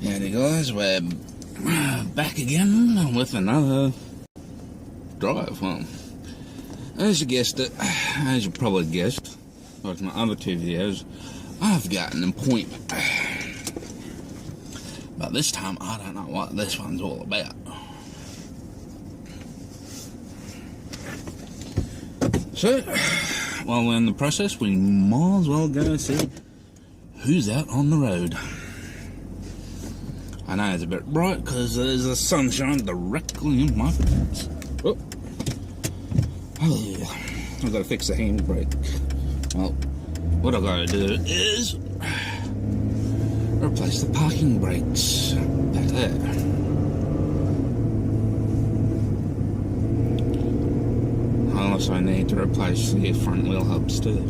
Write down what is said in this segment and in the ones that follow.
Howdy guys, we're back again with another drive. Well, as you guessed it, as you probably guessed, like my other two videos, I've got an appointment. But this time, I don't know what this one's all about. So, while we're in the process, we might as well go see who's out on the road. I know it's a bit bright because there's the sunshine directly in my face. Oh, I've got to fix the handbrake. Well, what I've got to do is replace the parking brakes back there. I also need to replace the front wheel hubs too.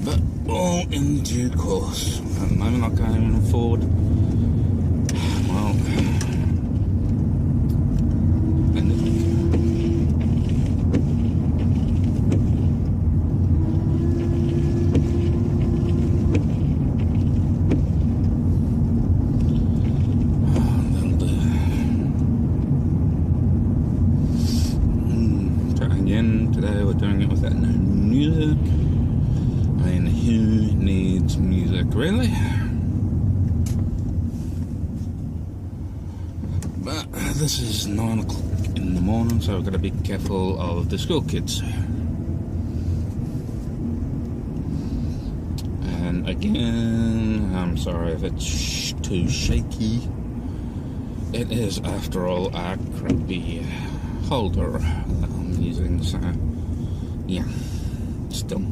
But all in due course. At the moment I can't even afford, well, today we're doing it without no music. I mean, who needs music, really? But this is 9 o'clock in the morning, so I've got to be careful of the school kids. And again, I'm sorry if it's too shaky. It is, after all, a crappy holder that I'm using, so yeah, still.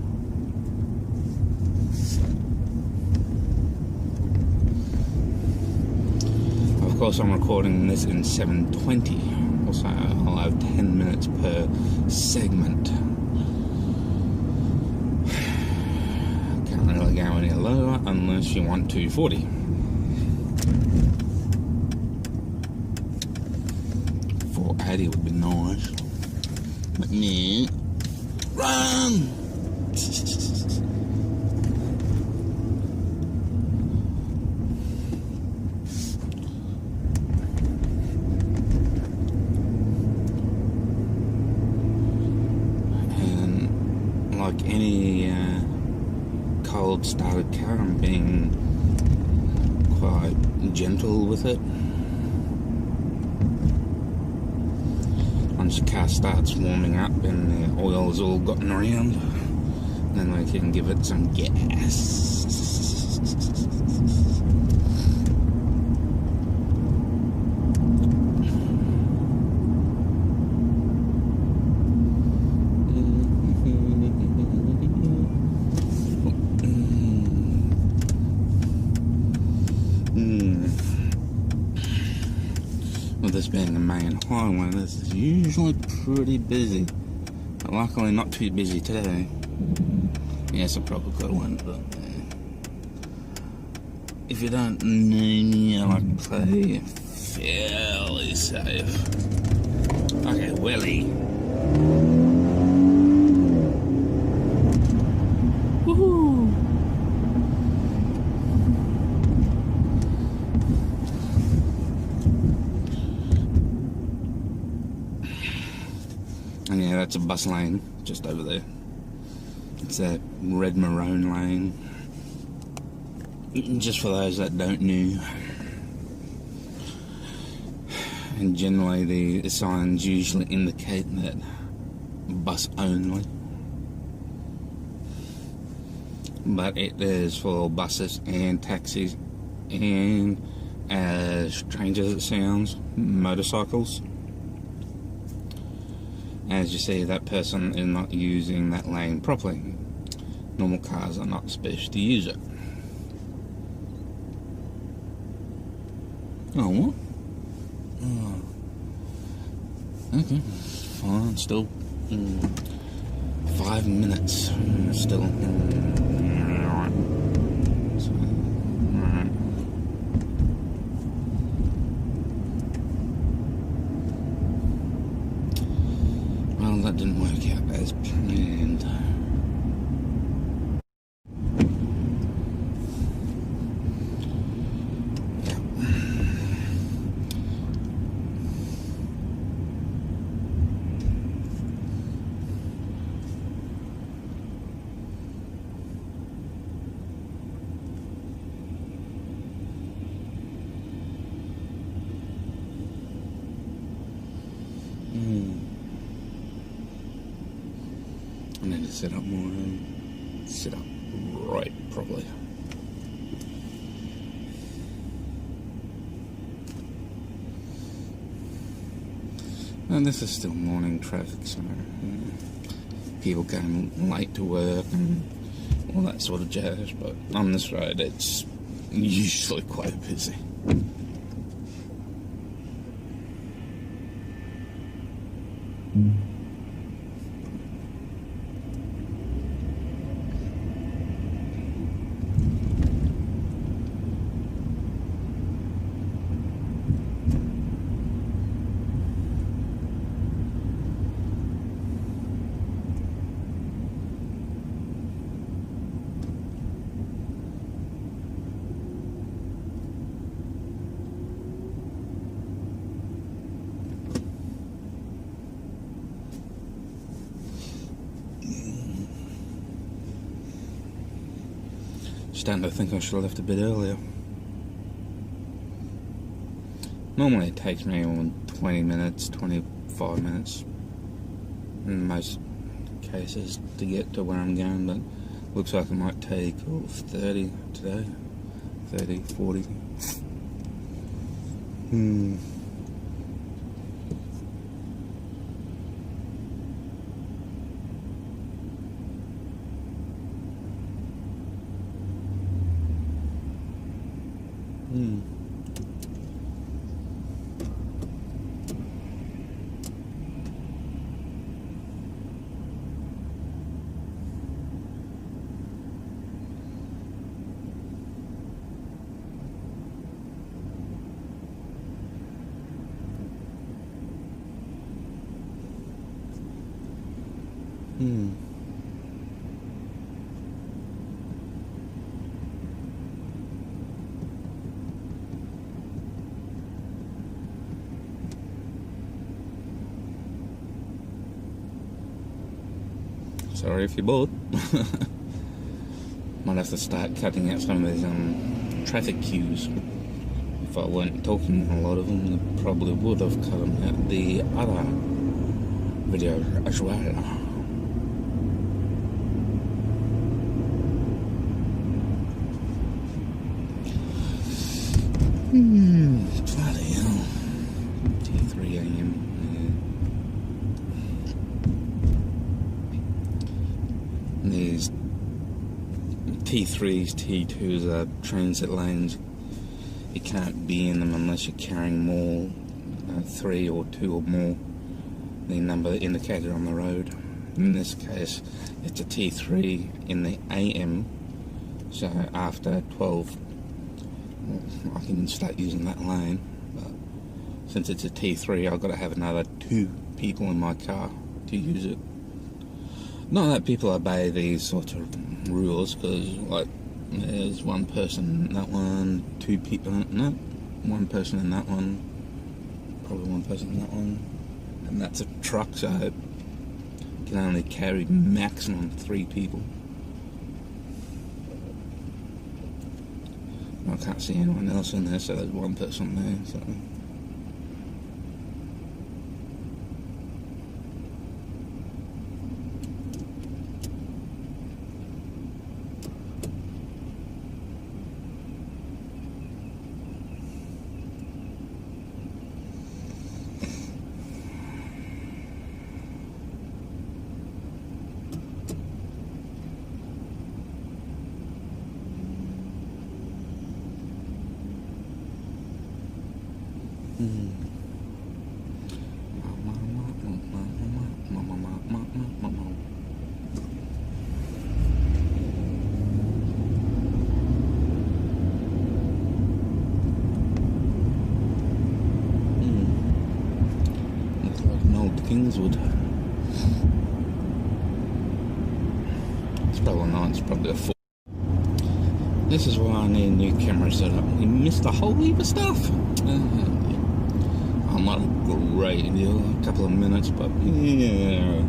Of course, I'm recording this in 720, so I'll have 10 minutes per segment. Can't really go any lower unless you want 240. 480 would be nice. But me, run! And like any cold started car, I'm being quite gentle with it. Once the car starts warming up and the oil's all gotten around, then we can give it some gas. With this being the main highway, this is usually pretty busy. But luckily not too busy today. Yes, I probably could have went, but if you don't know me, I like to play fairly safe. Okay, Willie. Woohoo! And yeah, that's a bus lane just over there. It's a red maroon lane. Just for those that don't know. And generally the signs usually indicate that bus only. But it is for buses and taxis and, as strange as it sounds, motorcycles. As you see, that person is not using that lane properly. Normal cars are not supposed to use it. Oh, what? Oh. Okay, fine, still 5 minutes. Still. Alright. So, alright. Well, that didn't work out as planned. set up more, set up right properly. And this is still morning traffic, so people going late to work and all that sort of jazz, but on this road it's usually quite busy. Starting to think I should have left a bit earlier. Normally it takes me on 20 minutes, 25 minutes in most cases to get to where I'm going, but looks like it might take 30 today, 30, 40. Sorry if you're bored. Might have to start cutting out some of these traffic cues. If I weren't talking a lot of them, I probably would have cut them out the other video as well. Bloody hell. 3 AM. These T3s, T2s are transit lanes. You can't be in them unless you're carrying more, 3 or 2 or more, the number indicated on the road. In this case, it's a T3 in the AM, so after 12, I can start using that lane. But since it's a T3, I've got to have another 2 people in my car to use it. Not that people obey these sorts of rules, because like there's one person in that one, 2 people, no, one person in that one, probably one person in that one, and that's a truck, so it can only carry maximum 3 people. I can't see anyone else in there, so there's one person there, so. Kingswood. It's probably not, it's probably a 4. This is why I need a new camera setup. We missed a whole heap of stuff. Not a great deal, a couple of minutes, but yeah.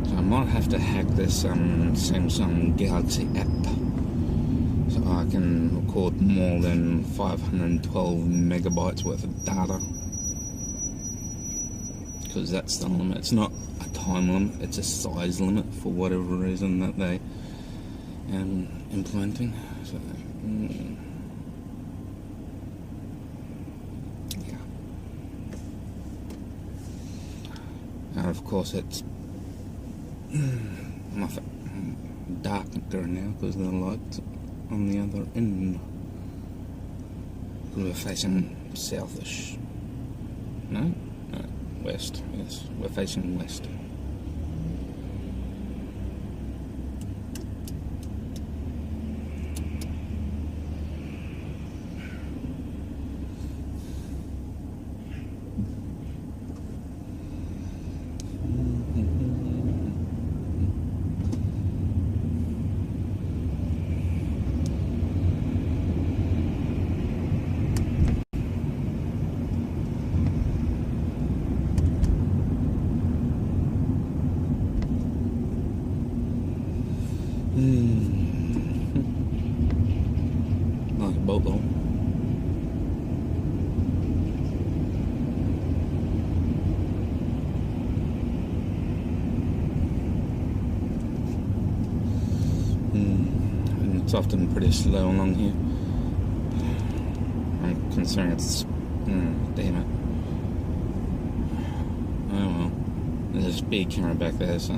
So I might have to hack this Samsung Galaxy app so I can record more than 512 megabytes worth of data. because that's the limit. It's not a time limit, it's a size limit for whatever reason that they implementing. So, yeah. And of course it's darker now because the light's on the other end. We're facing southish. No, west. Yes, we're facing west. Like a boat though. And it's often pretty slow along here. I'm concerned it's... damn it. Oh well. There's a speed camera back there, so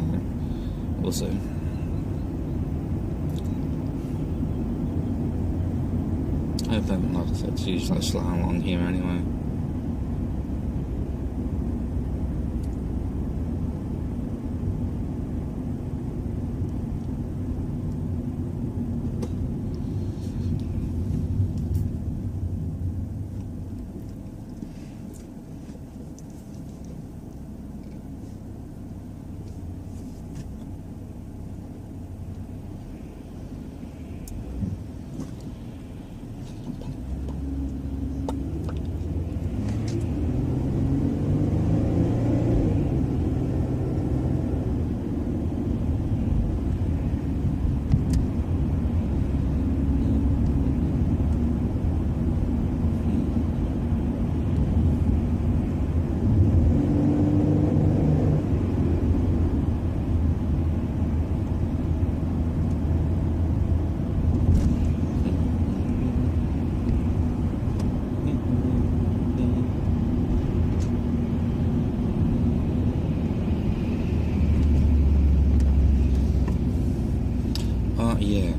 we'll see. I don't know if it's usually slow along here anyway. Yeah,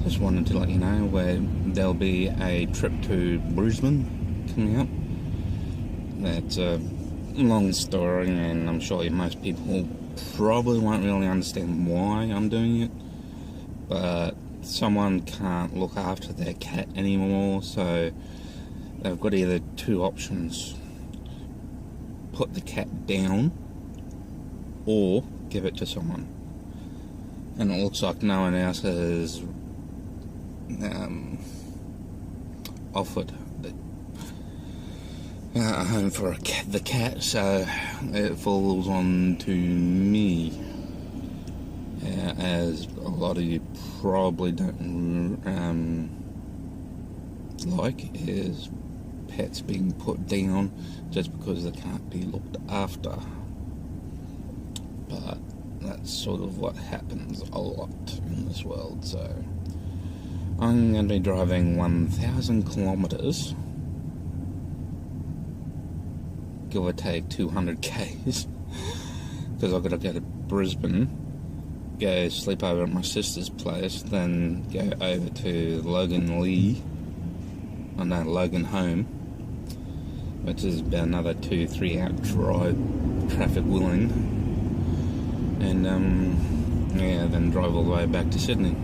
just wanted to let you know where there'll be a trip to Brisbane coming up. That's a long story, and I'm sure most people probably won't really understand why I'm doing it, but someone can't look after their cat anymore, so they've got either two options: put the cat down or give it to someone. And it looks like no one else has offered a home for the cat, so it falls on to me. As a lot of you probably don't like, is pets being put down just because they can't be looked after. But that's sort of what happens a lot in this world. So I'm going to be driving 1,000 kilometers, give or take 200 k's, because I've got to go to Brisbane, go sleep over at my sister's place, then go over to Logan Home, which is about another 2-3 hour drive, traffic willing. And yeah, then drive all the way back to Sydney.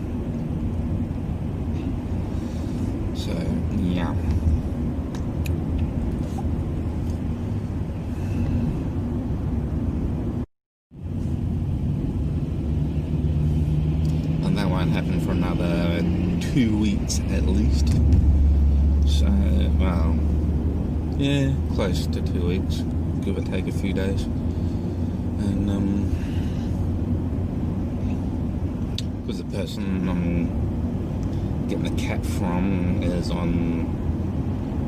So yeah. And that won't happen for another 2 weeks at least. So, well, yeah, close to 2 weeks, give or take a few days. And because the person I'm getting the cat from is on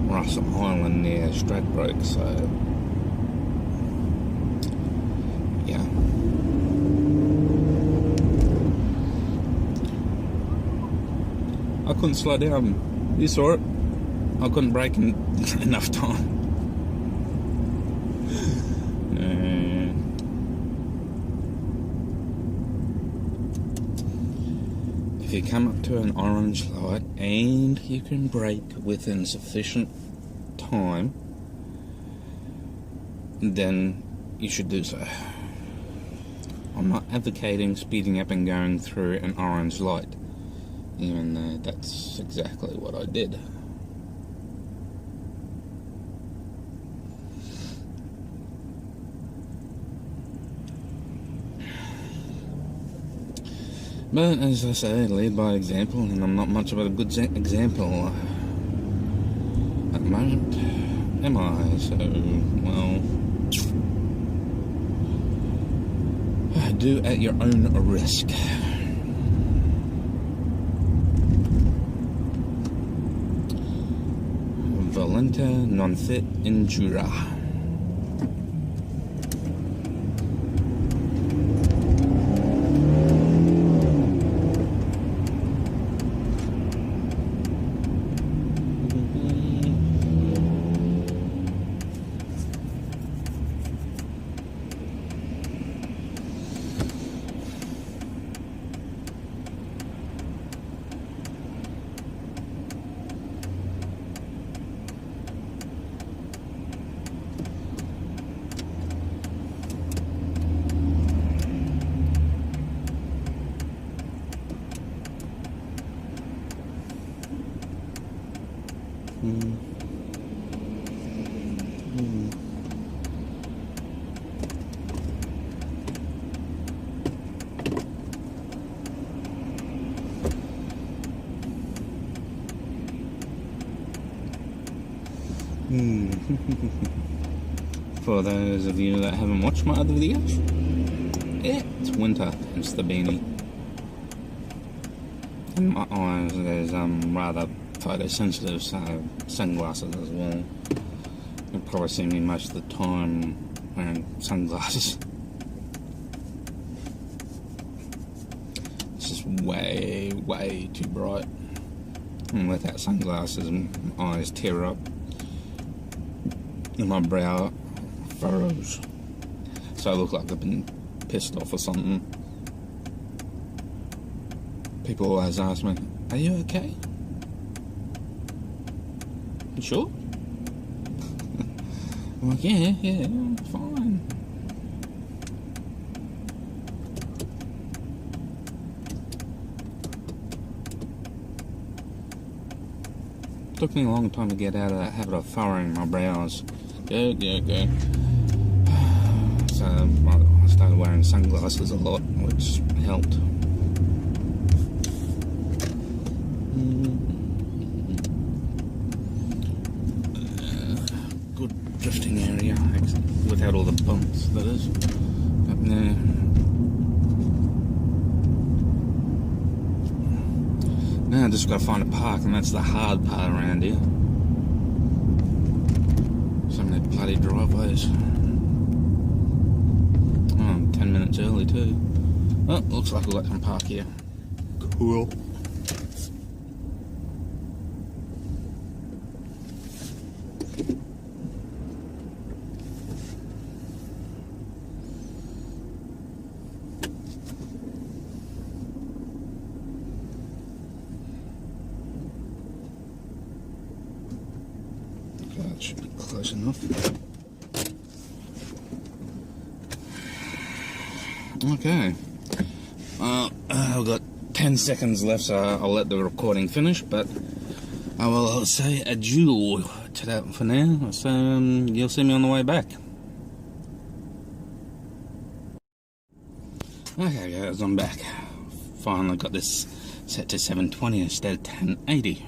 Russell Island near Stradbroke, so couldn't slow down. You saw it. I couldn't brake in enough time. If you come up to an orange light and you can brake within sufficient time, then you should do so. I'm not advocating speeding up and going through an orange light, even though that's exactly what I did. But as I say, lead by example, and I'm not much of a good example at the moment, am I? So, well, do at your own risk. Volenta non fit injura. For those of you that haven't watched my other videos, yeah, it's winter, hence the beanie. And my eyes, there's rather photosensitive, so sunglasses as well. You'll probably see me most of the time wearing sunglasses. It's just way, way too bright. And without sunglasses, my eyes tear up. And my brow furrows. So I look like I've been pissed off or something. People always ask me, "Are you okay? You sure?" I'm like, yeah, I'm fine. Took me a long time to get out of that habit of furrowing my brows. Good. So I started wearing sunglasses a lot, which helped. Good drifting area, without all the bumps, that is, up there. Now I just got to find a park, and that's the hard part around here. So many bloody driveways. Oh, I'm 10 minutes early too. Oh, looks like we've got some park here. Cool. That should be close enough. Okay. I've got 10 seconds left, so I'll let the recording finish, but I will say adieu to that for now. So you'll see me on the way back. Okay guys, I'm back. Finally got this set to 720 instead of 1080.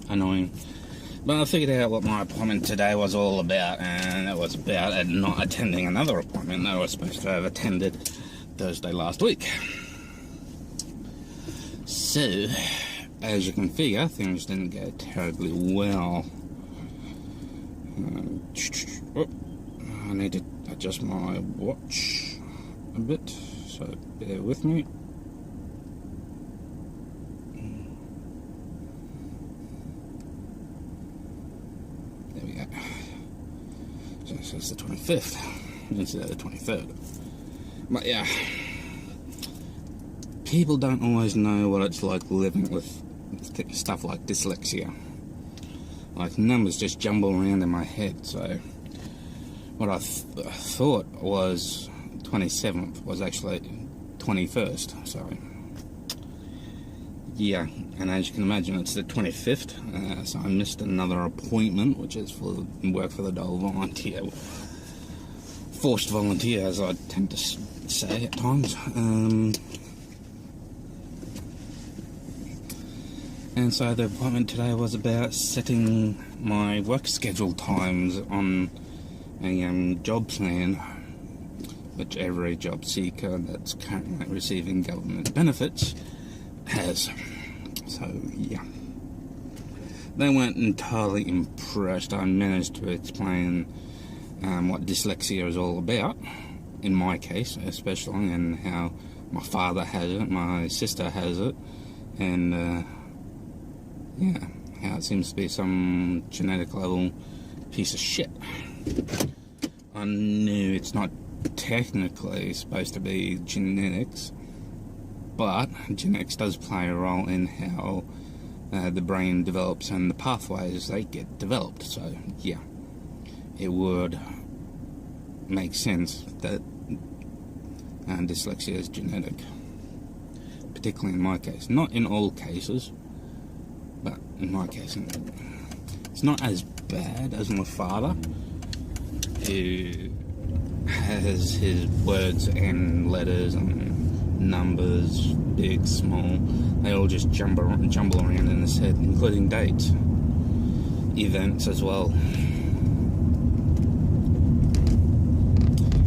Annoying. But I figured out what my appointment today was all about, and it was about not attending another appointment that I was supposed to have attended Thursday last week. So, as you can figure, things didn't go terribly well. I need to adjust my watch a bit, so bear with me. So it's the 25th instead of the 23rd. But yeah, people don't always know what it's like living with stuff like dyslexia. Like, numbers just jumble around in my head, so what I thought was 27th was actually 21st, so yeah, and as you can imagine, it's the 25th, so I missed another appointment, which is for work for the dole volunteer, forced volunteer, as I tend to say at times. And so the appointment today was about setting my work schedule times on a job plan, which every job seeker that's currently receiving government benefits has. So yeah, they weren't entirely impressed. I managed to explain what dyslexia is all about, in my case especially, and how my father has it, my sister has it, and yeah, how it seems to be some genetic level piece of shit. I knew it's not technically supposed to be genetics, but genetics does play a role in how the brain develops and the pathways they get developed. So yeah, it would make sense that dyslexia is genetic, particularly in my case. Not in all cases, but in my case, it's not as bad as my father, who has his words and letters and numbers, big, small, they all just jumble around in his head, including dates, events as well.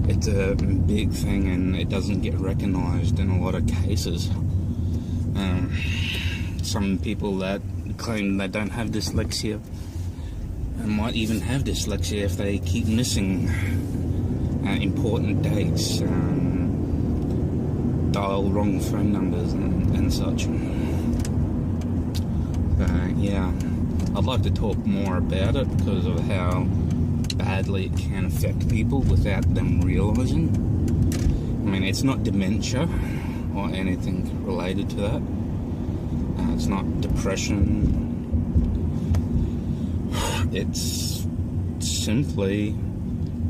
It's a big thing, and it doesn't get recognised in a lot of cases. Some people that claim they don't have dyslexia and might even have dyslexia if they keep missing important dates, dial wrong phone numbers and such. Yeah, I'd like to talk more about it because of how badly it can affect people without them realising. I mean, it's not dementia or anything related to that. It's not depression. It's simply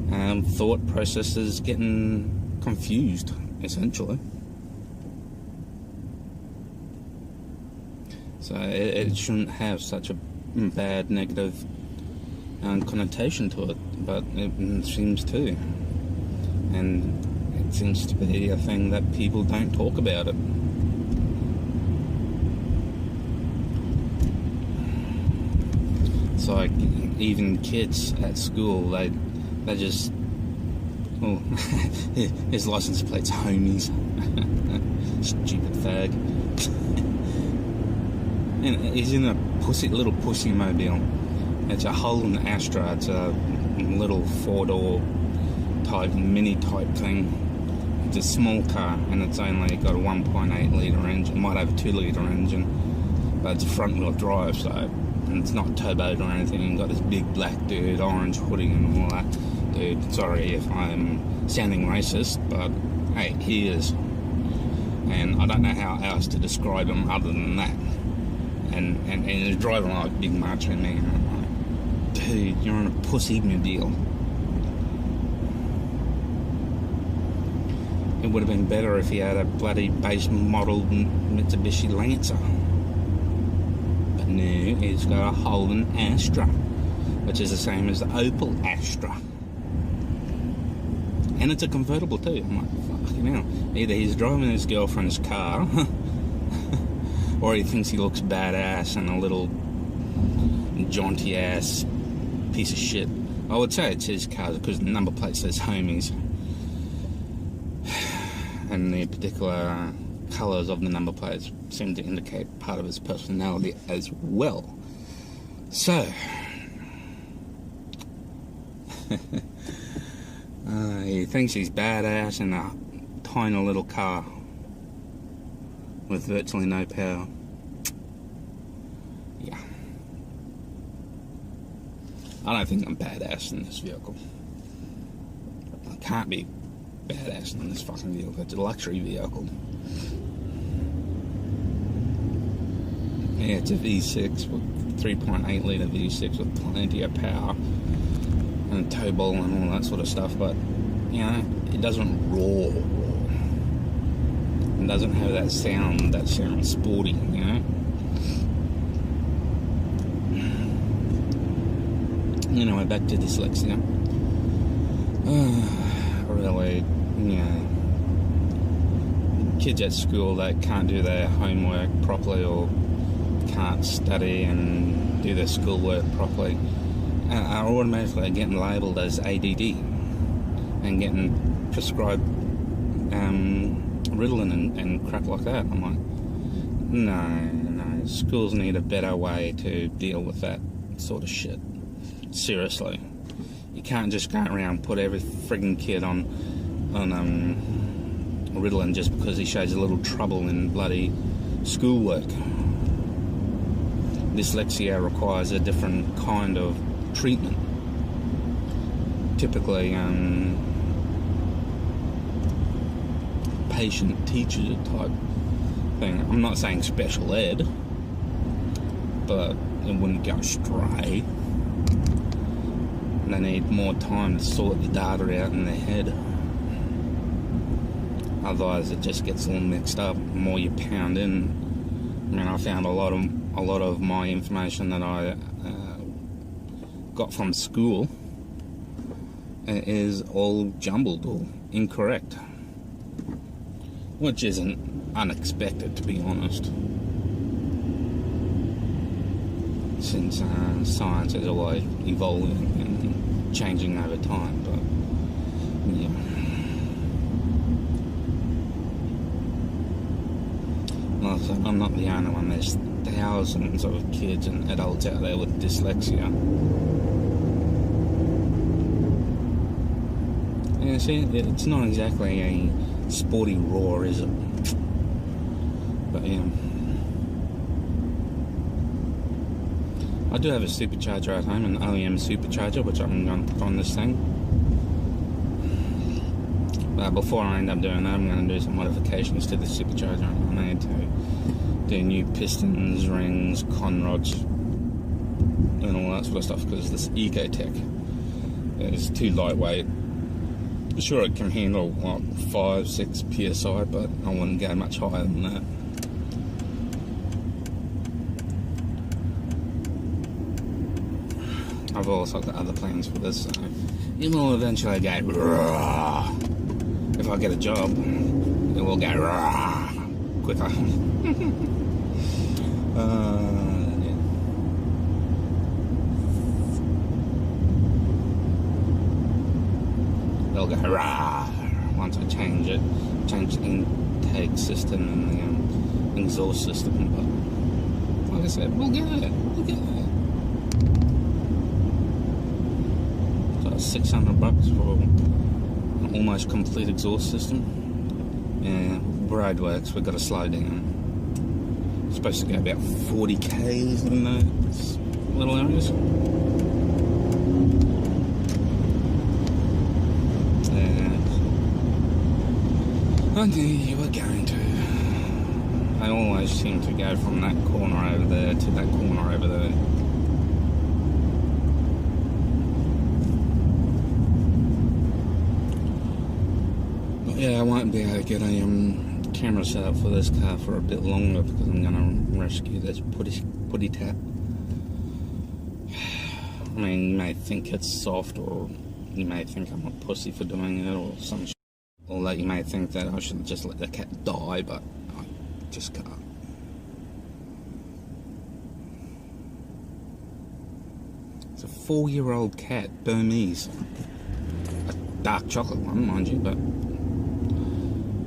thought processes getting confused, essentially. So it shouldn't have such a bad negative connotation to it, but it seems to. And it seems to be a thing that people don't talk about it. It's like even kids at school, they just, oh, his license plate's homies. Stupid fag. And he's in a little pussy mobile. It's a Holden Astra. It's a little 4-door type, mini type thing. It's a small car, and it's only got a 1.8 litre engine. It might have a 2 litre engine, but it's a front wheel drive, so it's not turboed or anything. You've got this big black dude, orange hoodie and all that. Dude, sorry if I'm sounding racist, but hey, he is. And I don't know how else to describe him other than that. And he's driving like a big macho man. I'm like, dude, you're on a pussy mobile. It would have been better if he had a bloody base model Mitsubishi Lancer. But no, he's got a Holden Astra, which is the same as the Opel Astra. And it's a convertible too. I'm like, fucking hell. Either he's driving his girlfriend's car, or he thinks he looks badass and a little jaunty ass piece of shit. I would say it's his car because the number plate says homies, and the particular colours of the number plates seem to indicate part of his personality as well. So he thinks he's badass in a tiny little car with virtually no power. Yeah. I don't think I'm badass in this vehicle. can't be badass in this fucking vehicle. It's a luxury vehicle. Yeah, it's a V6 with 3.8 litre V6 with plenty of power and tow ball and all that sort of stuff, but you know, it doesn't roar. It doesn't have that sounds sporty, you know. Anyway, back to dyslexia. Really, you know, kids at school that can't do their homework properly or can't study and do their schoolwork properly are automatically getting labelled as ADD and getting prescribed Ritalin and crap like that. I'm like, no, schools need a better way to deal with that sort of shit. Seriously, you can't just go around and put every frigging kid on Ritalin just because he shows a little trouble in bloody schoolwork. Dyslexia requires a different kind of treatment. Typically, patient-teacher type thing. I'm not saying special ed, but it wouldn't go stray. They need more time to sort the data out in their head. Otherwise, it just gets all mixed up. The more you pound in, I mean, I found a lot of my information that I got from school is all jumbled or incorrect, which isn't unexpected, to be honest, since science is always evolving and changing over time. But yeah, like I said, I'm not the only one. There's thousands of kids and adults out there with dyslexia. And see, it's not exactly a sporty roar, is it? But yeah, I do have a supercharger at home, an OEM supercharger, which I'm going to put on this thing. But before I end up doing that, I'm going to do some modifications to the supercharger. I need to do new pistons, rings, con rods, and all that sort of stuff, because this Ecotech is too lightweight. Sure, it can handle like 5-6 psi, but I wouldn't go much higher than that. I've also got other plans for this, so it will eventually go raw. If I get a job, it will go raw quicker. Yeah. It'll go raw once I change the intake system and the exhaust system. But like I said, we'll get it. $600 for an almost complete exhaust system. Yeah, roadworks, we've got to slow down. It's supposed to go about 40 k's in those little areas. Yeah. I knew you were going to. I always seem to go from that corner over there to that corner over there. Yeah, I won't be able to get a camera set up for this car for a bit longer because I'm going to rescue this putty tap. I mean, you may think it's soft, or you may think I'm a pussy for doing it, or some shit. Or that you may think that I should just let the cat die, but I just can't. It's a 4-year-old cat, Burmese. A dark chocolate one, mind you, but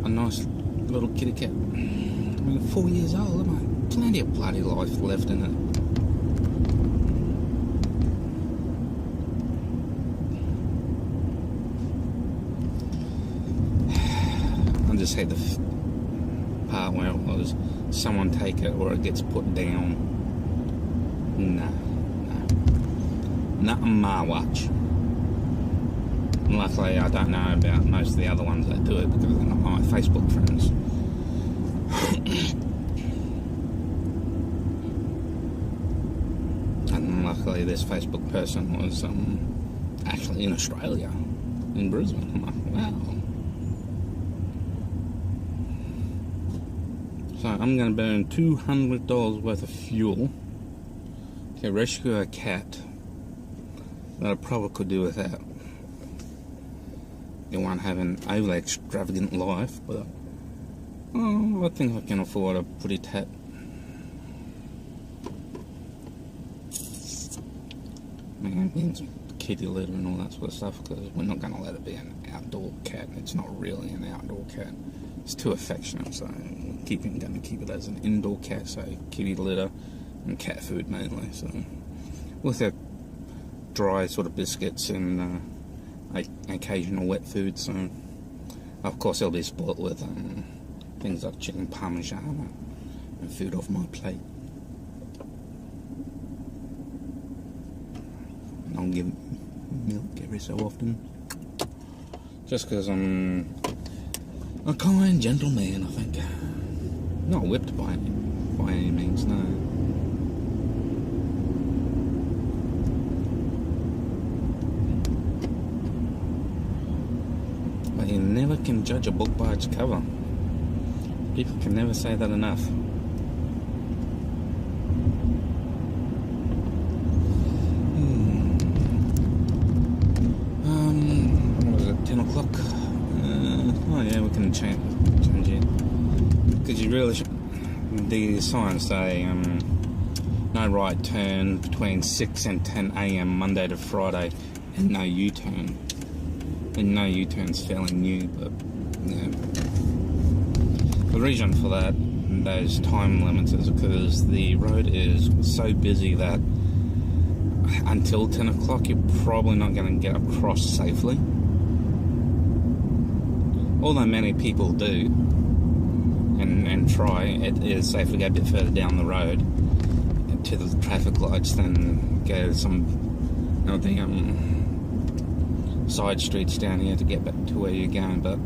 a nice little kitty cat. I mean, 4 years old, am I? Plenty of bloody life left in it. I just hate the part where it was someone take it or it gets put down. No. Not on my watch. And luckily, I don't know about most of the other ones that do it because they're not my Facebook friends. And luckily, this Facebook person was actually in Australia, in Brisbane. I'm like, wow. So I'm going to burn $200 worth of fuel to rescue a cat that I probably could do without. It won't have an overly extravagant life, but I think I can afford a pretty tat. Man, kitty litter and all that sort of stuff, because we're not going to let it be an outdoor cat. It's not really an outdoor cat. It's too affectionate, so going to keep it as an indoor cat, so kitty litter and cat food mainly. So with our dry sort of biscuits and occasional wet food. So of course it'll be spoilt with things like chicken parmesan and food off my plate. And I'll give milk every so often, just because I'm a kind, gentle man, I think. Not whipped by any means, no. But you never can judge a book by its cover. People can never say that enough. What was it, 10 o'clock? Oh yeah, we can change it. Because you really should. The signs say no right turn between 6 and 10 a.m. Monday to Friday, and no U-turn. And no U-turn's fairly new, but yeah. The reason for that, those time limits, is because the road is so busy that until 10 o'clock you're probably not going to get across safely. Although many people do and try, it is safe to go a bit further down the road to the traffic lights than go to some of the side streets down here to get back to where you're going. But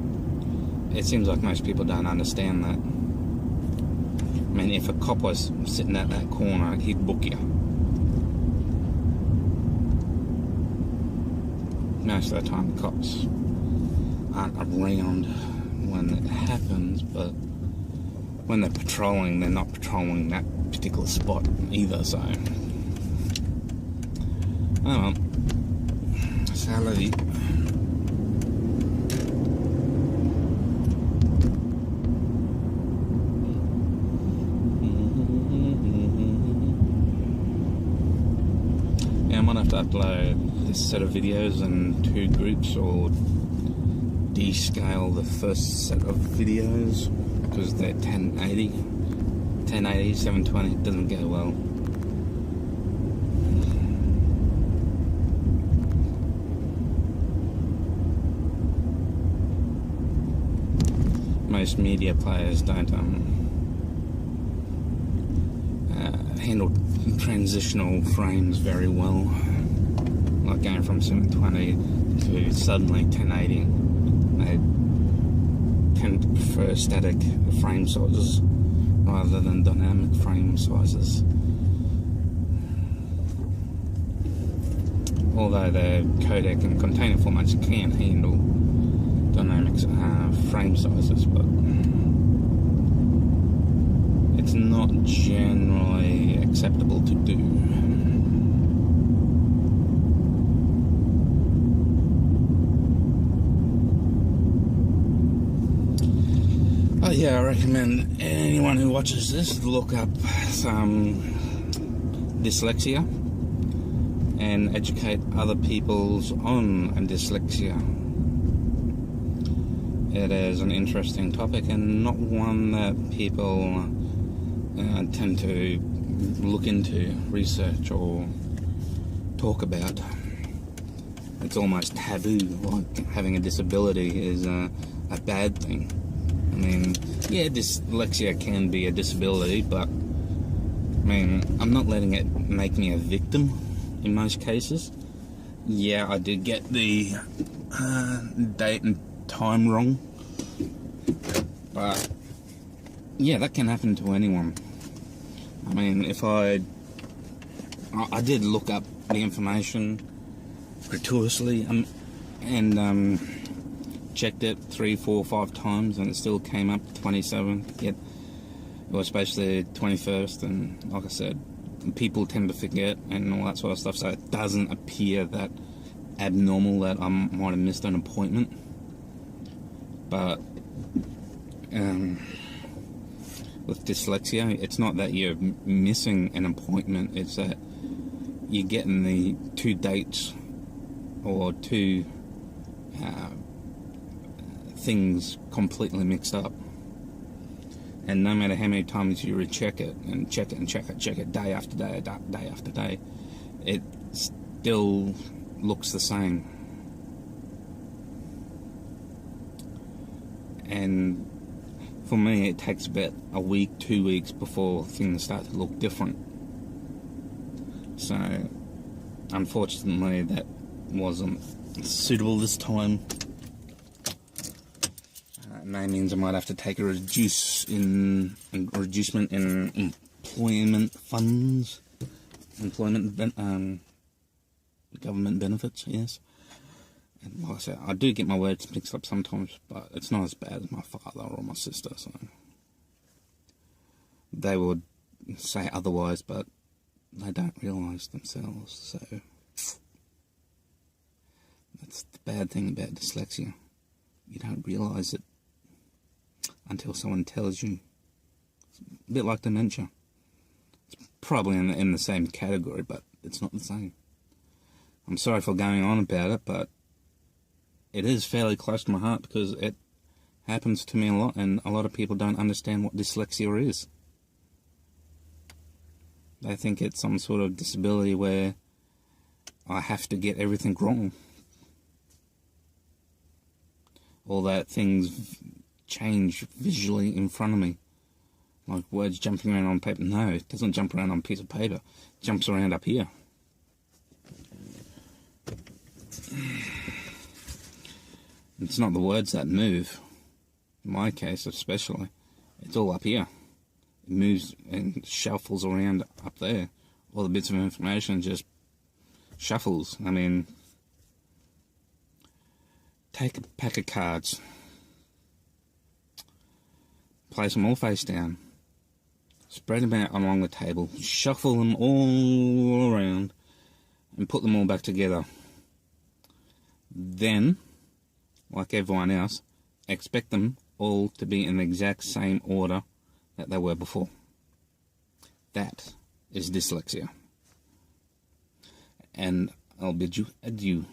it seems like most people don't understand that. I mean, if a cop was sitting at that corner, he'd book you. Most of the time the cops aren't around when it happens, but when they're patrolling, they're not patrolling that particular spot either, so oh well. Salary. Yeah, I might have to upload this set of videos in 2 groups, or descale the first set of videos, because they're 1080, 720, doesn't go well. Most media players don't handle transitional frames very well, like going from 720 to suddenly 1080. They tend to prefer static frame sizes rather than dynamic frame sizes. Although the codec and container formats can handle dynamic frame sizes, but it's not generally acceptable to do. Oh yeah, I recommend anyone who watches this look up some dyslexia and educate other people's on dyslexia. It is an interesting topic and not one that people tend to look into, research, or talk about. It's almost taboo, like having a disability is a bad thing. I mean, yeah, dyslexia can be a disability, but I mean, I'm not letting it make me a victim in most cases. Yeah, I did get the date and time wrong. But yeah, that can happen to anyone. I mean, if I did look up the information gratuitously and checked it 3, 4, 5 times, and it still came up 27. Yet it was supposed to 21st, and like I said, people tend to forget and all that sort of stuff, so it doesn't appear that abnormal that I might have missed an appointment. But with dyslexia, it's not that you're missing an appointment, it's that you're getting the 2 dates or 2 things completely mixed up. And no matter how many times you recheck it and check it day after day, day after day, it still looks the same. And for me, it takes about a week, 2 weeks before things start to look different. So, unfortunately, that wasn't suitable this time. That means I might have to take a reducement in employment funds, government benefits, yes. And like I said, I do get my words mixed up sometimes, but it's not as bad as my father or my sister, so they would say otherwise, but they don't realise themselves, so that's the bad thing about dyslexia. You don't realise it until someone tells you. It's a bit like dementia. It's probably in the same category, but it's not the same. I'm sorry for going on about it, but it is fairly close to my heart because it happens to me a lot, and a lot of people don't understand what dyslexia is. They think it's some sort of disability where I have to get everything wrong, or that things change visually in front of me, like words jumping around on paper. No, it doesn't jump around on a piece of paper. It jumps around up here. It's not the words that move. In my case, especially, it's all up here. It moves and shuffles around up there. All the bits of information just shuffles. I mean, take a pack of cards, place them all face down, spread them out along the table, shuffle them all around, and put them all back together. Then, like everyone else, expect them all to be in the exact same order that they were before. That is dyslexia. And I'll bid you adieu.